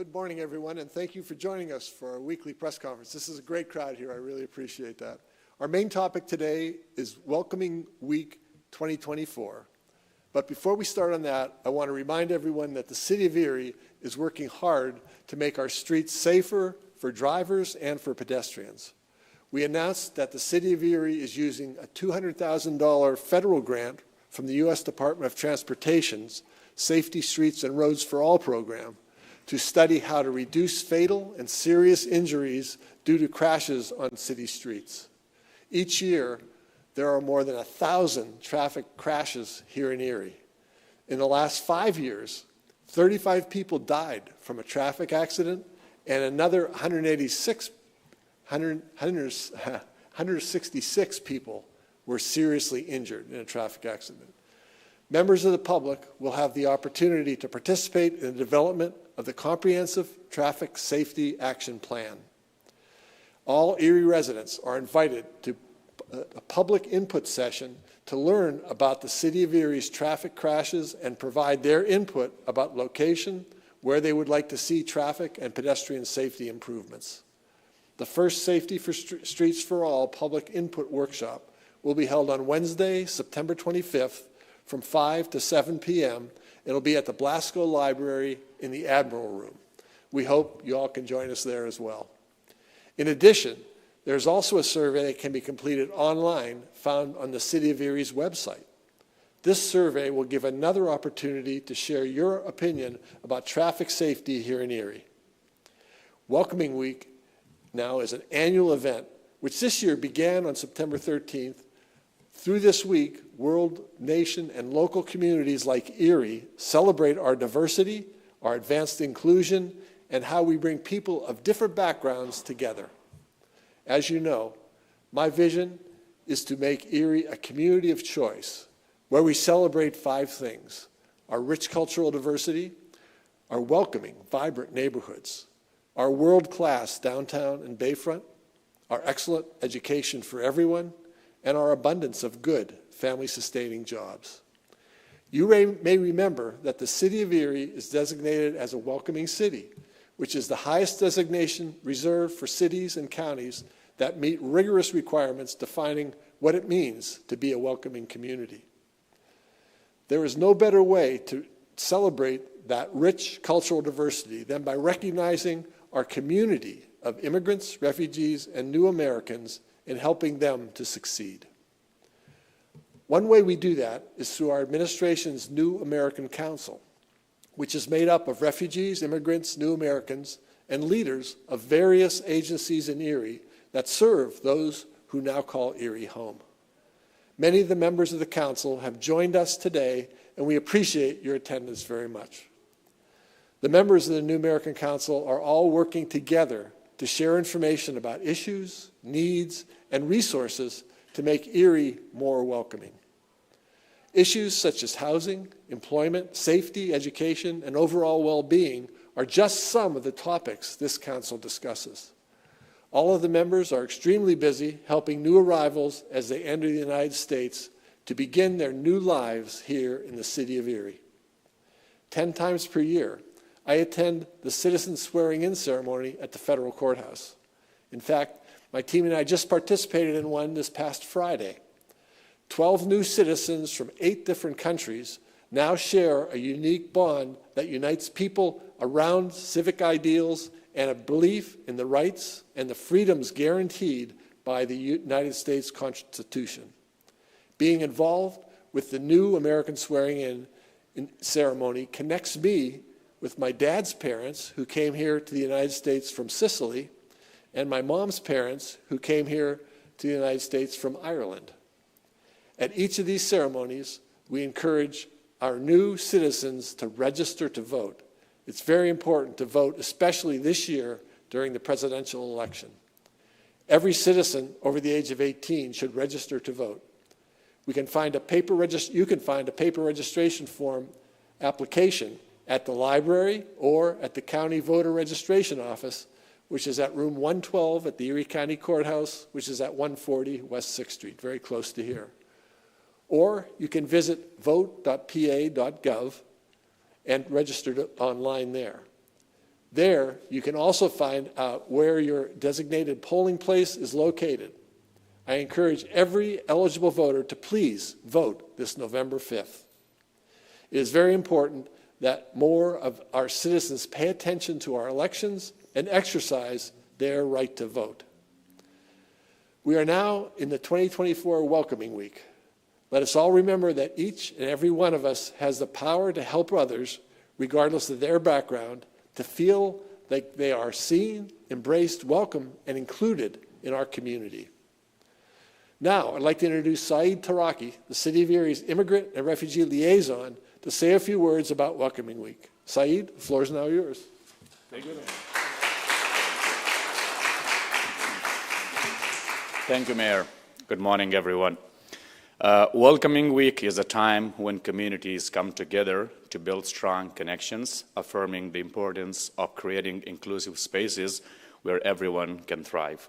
Good morning, everyone, and thank you for joining us for our weekly press conference. This is a great crowd here. I really appreciate that. Our main topic today is Welcoming Week 2024. But before we start on that, I want to remind everyone that the City of Erie is working hard to make our streets safer for drivers and for pedestrians. We announced that the City of Erie is using a $200,000 federal grant from the U.S. Department of Transportation's Safety Streets and Roads for All program to study how to reduce fatal and serious injuries due to crashes on city streets. Each year, there are more than 1,000 traffic crashes here in Erie. In the last 5 years, 35 people died from a traffic accident, and another 166 people were seriously injured in a traffic accident. Members of the public will have the opportunity to participate in the development of the Comprehensive Traffic Safety Action Plan. All Erie residents are invited to a public input session to learn about the City of Erie's traffic crashes and provide their input about location, where they would like to see traffic and pedestrian safety improvements. The first Safety for Streets for All public input workshop will be held on Wednesday, September 25th, from 5 to 7 p.m. It'll be at the Blasco Library in the Admiral Room. We hope you all can join us there as well. In addition, there's also a survey that can be completed online found on the City of Erie's website. This survey will give another opportunity to share your opinion about traffic safety here in Erie. Welcoming Week now is an annual event, which this year began on September 13th. Through this week, world, nation, and local communities like Erie celebrate our diversity, our advanced inclusion, and how we bring people of different backgrounds together. As you know, my vision is to make Erie a community of choice where we celebrate 5 things: our rich cultural diversity, our welcoming, vibrant neighborhoods, our world-class downtown and bayfront, our excellent education for everyone, and our abundance of good, family-sustaining jobs. You may remember that the City of Erie is designated as a welcoming city, which is the highest designation reserved for cities and counties that meet rigorous requirements defining what it means to be a welcoming community. There is no better way to celebrate that rich cultural diversity than by recognizing our community of immigrants, refugees, and new Americans in helping them to succeed. One way we do that is through our administration's New American Council, which is made up of refugees, immigrants, new Americans, and leaders of various agencies in Erie that serve those who now call Erie home. Many of the members of the council have joined us today, and we appreciate your attendance very much. The members of the New American Council are all working together to share information about issues, needs, and resources to make Erie more welcoming. Issues such as housing, employment, safety, education, and overall well-being are just some of the topics this council discusses. All of the members are extremely busy helping new arrivals as they enter the United States to begin their new lives here in the City of Erie. 10 times per year, I attend the citizen swearing-in ceremony at the federal courthouse. In fact, my team and I just participated in one this past Friday. 12 new citizens from 8 different countries now share a unique bond that unites people around civic ideals and a belief in the rights and the freedoms guaranteed by the United States Constitution. Being involved with the new American swearing-in ceremony connects me with my dad's parents, who came here to the United States from Sicily, and my mom's parents, who came here to the United States from Ireland. At each of these ceremonies, we encourage our new citizens to register to vote. It's very important to vote, especially this year during the presidential election. Every citizen over the age of 18 should register to vote. You can find a paper registration form application at the library or at the county voter registration office, which is at room 112 at the Erie County Courthouse, which is at 140 West 6th Street, very close to here. Or you can visit vote.pa.gov and register online there. There, you can also find out where your designated polling place is located. I encourage every eligible voter to please vote this November 5th. It is very important that more of our citizens pay attention to our elections and exercise their right to vote. We are now in the 2024 Welcoming Week. Let us all remember that each and every one of us has the power to help others, regardless of their background, to feel like they are seen, embraced, welcome, and included in our community. Now, I'd like to introduce Saeed Taraki, the City of Erie's Immigrant and Refugee Liaison, to say a few words about Welcoming Week. Saeed, the floor is now yours. Thank you, Mayor. Good morning, everyone. Welcoming Week is a time when communities come together to build strong connections, affirming the importance of creating inclusive spaces where everyone can thrive.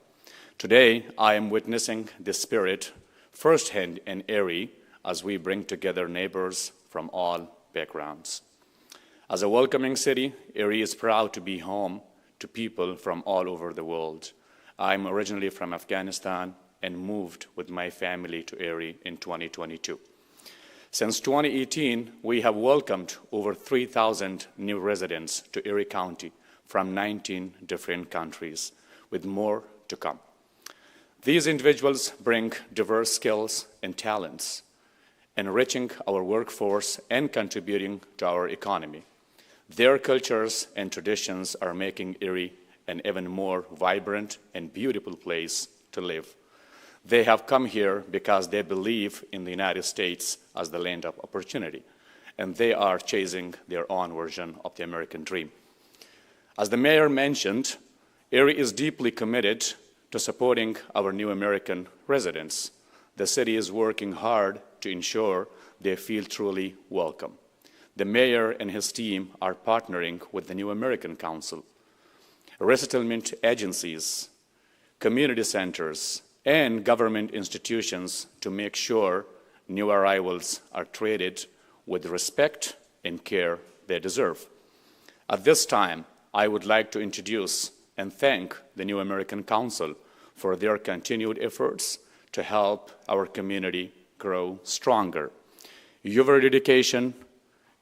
Today, I am witnessing this spirit firsthand in Erie as we bring together neighbors from all backgrounds. As a welcoming city, Erie is proud to be home to people from all over the world. I'm originally from Afghanistan and moved with my family to Erie in 2022. Since 2018, we have welcomed over 3,000 new residents to Erie County from 19 different countries, with more to come. These individuals bring diverse skills and talents, enriching our workforce and contributing to our economy. Their cultures and traditions are making Erie an even more vibrant and beautiful place to live. They have come here because they believe in the United States as the land of opportunity, and they are chasing their own version of the American dream. As the mayor mentioned, Erie is deeply committed to supporting our new American residents. The city is working hard to ensure they feel truly welcome. The mayor and his team are partnering with the New American Council, resettlement agencies, community centers, and government institutions to make sure new arrivals are treated with respect and care they deserve. At this time, I would like to introduce and thank the New American Council for their continued efforts to help our community grow stronger. Your dedication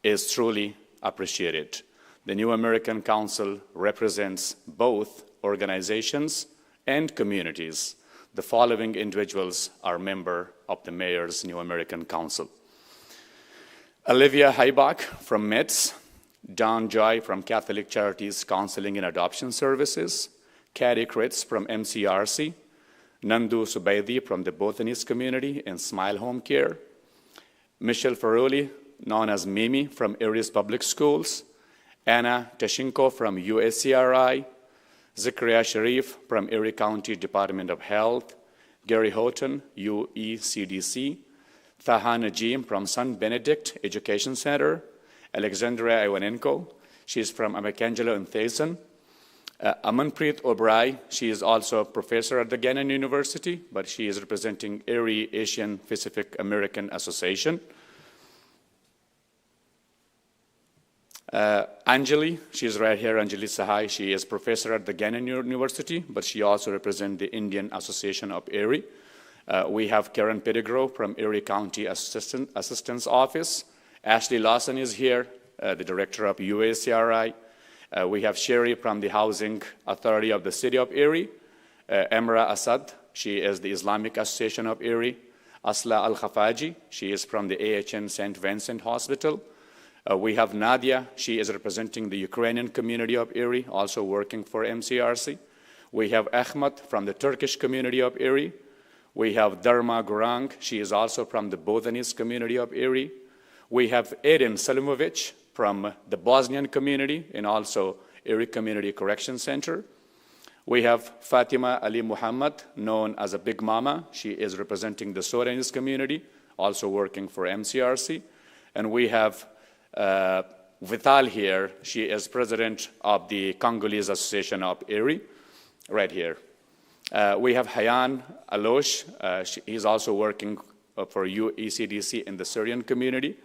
is truly appreciated. The New American Council represents both organizations and communities. The following individuals are members of the Mayor's New American Council: Olivia Heibach from METS, Don Joy from Catholic Charities Counseling and Adoption Services, Kathy Kritz from MCRC, Nandu Subaidi from the Botanist Community and Smile Home Care, Michelle Ferroli, known as Mimi from Erie's Public Schools, Anna Tashinko from USCRI, Zakaria Sharif from Erie County Department of Health, Gary Houghton, UECDC, Taha Najim from San Benedict Education Center, Alexandria Iwanenko, she's from Amakangelo and Thayson, Amanpreet Obrai, she is also a professor at the Gannon University, but she is representing Erie Asian Pacific American Association. Anjali, she's right here, Anjali Sahai. She is professor at the Gannon University, but she also represents the Indian Association of Erie. We have Karen Pettigrew from Erie County Assistant's Office. Ashley Lawson is here, the director of UACRI. We have Sherry from the Housing Authority of the City of Erie. Emra Asad, she is the Islamic Association of Erie. Asla Al-Khafaji, she is from the AHN St. Vincent Hospital. We have Nadia, she is representing the Ukrainian community of Erie, also working for MCRC. We have Ahmed from the Turkish community of Erie. We have Dharma Gurang, she is also from the Botanist community of Erie. We have Eden Selimovic from the Bosnian community and also Erie Community Correction Center. We have Fatima Ali Muhammad, known as a Big Mama. She is representing the Sudanese community, also working for MCRC. And we have Vital here. She is president of the Congolese Association of Erie, right here. We have Hayan Alosh. He's also working for UECDC in the Syrian community.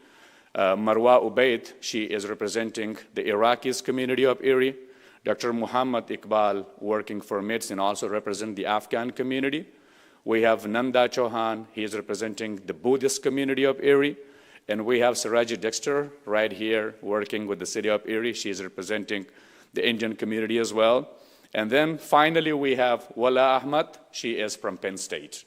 Marwa Ubaid, she is representing the Iraqis community of Erie. Dr. Muhammad Iqbal, working for MITS and also represent the Afghan community. We have Nanda Chauhan, he is representing the Buddhist community of Erie. And we have Saraji Dexter right here working with the city of Erie. She is representing the Indian community as well. And then finally we have Wala Ahmad, she is from Penn State.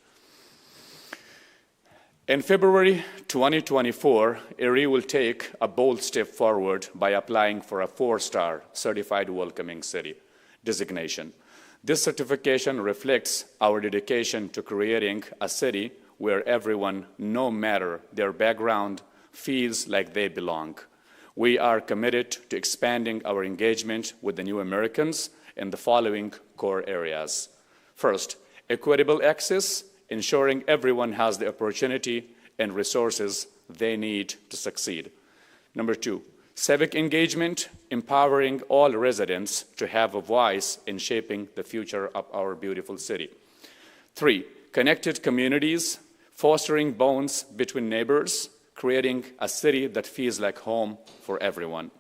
In February 2024, Erie will take a bold step forward by applying for a 4-star Certified Welcoming City designation. This certification reflects our dedication to creating a city where everyone, no matter their background, feels like they belong. We are committed to expanding our engagement with the new Americans in the following core areas. First, equitable access, ensuring everyone has the opportunity and resources they need to succeed. Number 2, civic engagement, empowering all residents to have a voice in shaping the future of our beautiful city. 3, connected communities, fostering bonds between neighbors, creating a city that feels like home for everyone.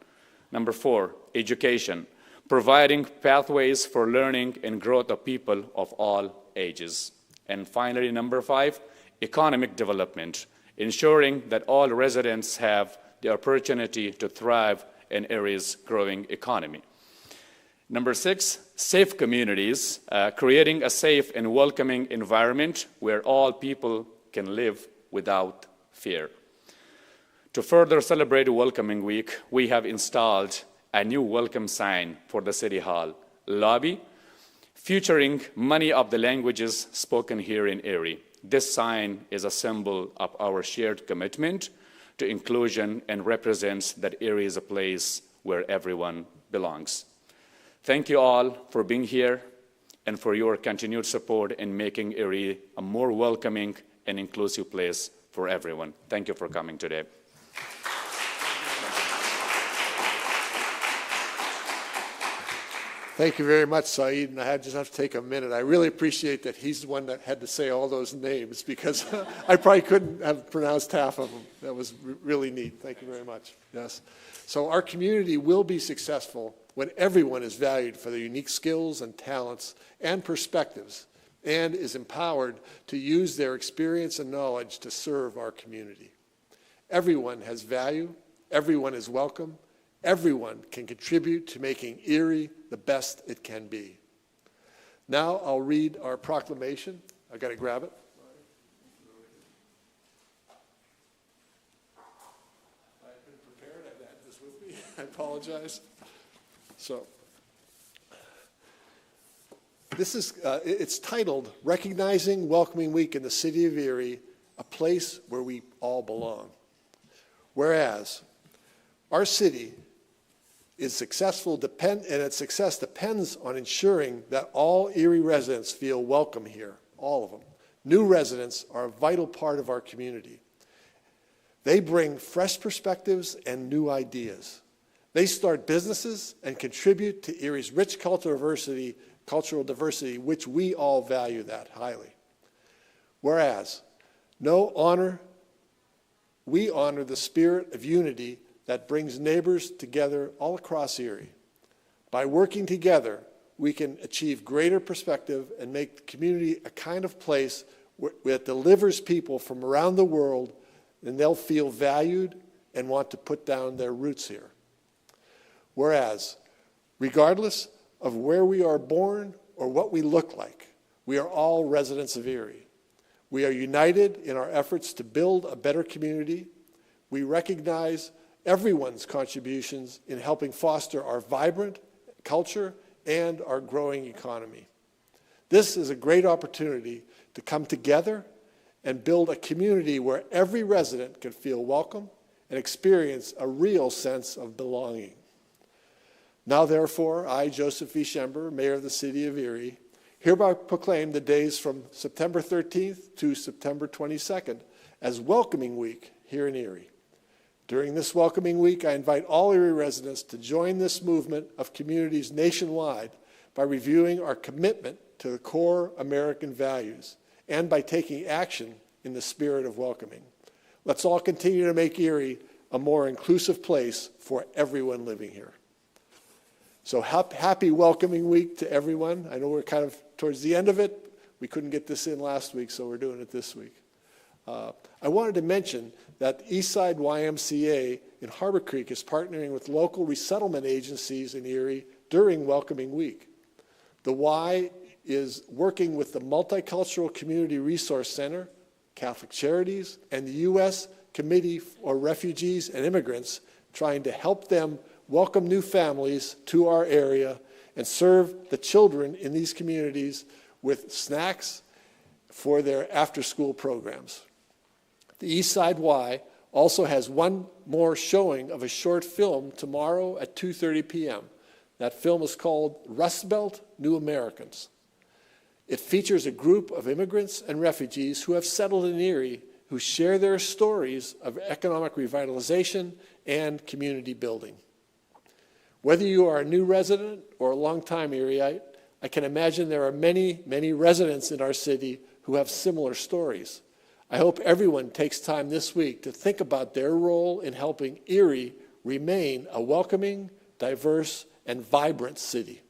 Number 4, education, providing pathways for learning and growth of people of all ages. And finally, number 5, economic development, ensuring that all residents have the opportunity to thrive in Erie's growing economy. Number 6, safe communities, creating a safe and welcoming environment where all people can live without fear. To further celebrate Welcoming Week, we have installed a new welcome sign for the City Hall lobby, featuring many of the languages spoken here in Erie. This sign is a symbol of our shared commitment to inclusion and represents that Erie is a place where everyone belongs. Thank you all for being here and for your continued support in making Erie a more welcoming and inclusive place for everyone. Thank you for coming today. Thank you very much, Saeed, and I just have to take a minute. I really appreciate that he's the one that had to say all those names because I probably couldn't have pronounced half of them. That was really neat. Thank you very much. Yes. So our community will be successful when everyone is valued for their unique skills and talents and perspectives and is empowered to use their experience and knowledge to serve our community. Everyone has value, everyone is welcome, everyone can contribute to making Erie the best it can be. Now I'll read our proclamation. I've got to grab it. I've been prepared. I've had this with me. I apologize. So, this is, it's titled, Recognizing Welcoming Week in the City of Erie, a place where we all belong. Whereas, our city is successful, and its success depends on ensuring that all Erie residents feel welcome here, all of them. New residents are a vital part of our community. They bring fresh perspectives and new ideas. They start businesses and contribute to Erie's rich cultural diversity, which we all value that highly. Whereas, we honor the spirit of unity that brings neighbors together all across Erie. By working together, we can achieve greater perspective and make the community a kind of place that delivers people from around the world, and they'll feel valued and want to put down their roots here. Whereas, regardless of where we are born or what we look like, we are all residents of Erie. We are united in our efforts to build a better community. We recognize everyone's contributions in helping foster our vibrant culture and our growing economy. This is a great opportunity to come together and build a community where every resident can feel welcome and experience a real sense of belonging. Now, therefore, I, Joseph V. Schember, Mayor of the City of Erie, hereby proclaim the days from September 13th to September 22nd as Welcoming Week here in Erie. During this Welcoming Week, I invite all Erie residents to join this movement of communities nationwide by reviewing our commitment to the core American values and by taking action in the spirit of welcoming. Let's all continue to make Erie a more inclusive place for everyone living here. So happy welcoming week to everyone. I know we're kind of towards the end of it. We couldn't get this in last week, so we're doing it this week. I wanted to mention that Eastside YMCA in Harbor Creek is partnering with local resettlement agencies in Erie during Welcoming Week. The Y is working with the Multicultural Community Resource Center, Catholic Charities, and the U.S. Committee for Refugees and Immigrants, trying to help them welcome new families to our area and serve the children in these communities with snacks for their after-school programs. The Eastside Y also has one more showing of a short film tomorrow at 2:30 p.m. That film is called Rust Belt New Americans. It features a group of immigrants and refugees who have settled in Erie who share their stories of economic revitalization and community building. Whether you are a new resident or a longtime Erieite, I can imagine there are many, many residents in our city who have similar stories. I hope everyone takes time this week to think about their role in helping Erie remain a welcoming, diverse, and vibrant city.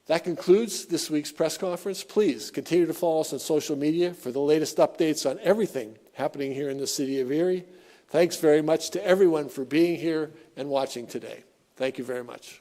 That concludes this week's press conference. Please continue to follow us on social media for the latest updates on everything happening here in the city of Erie. Thanks very much to everyone for being here and watching today. Thank you very much.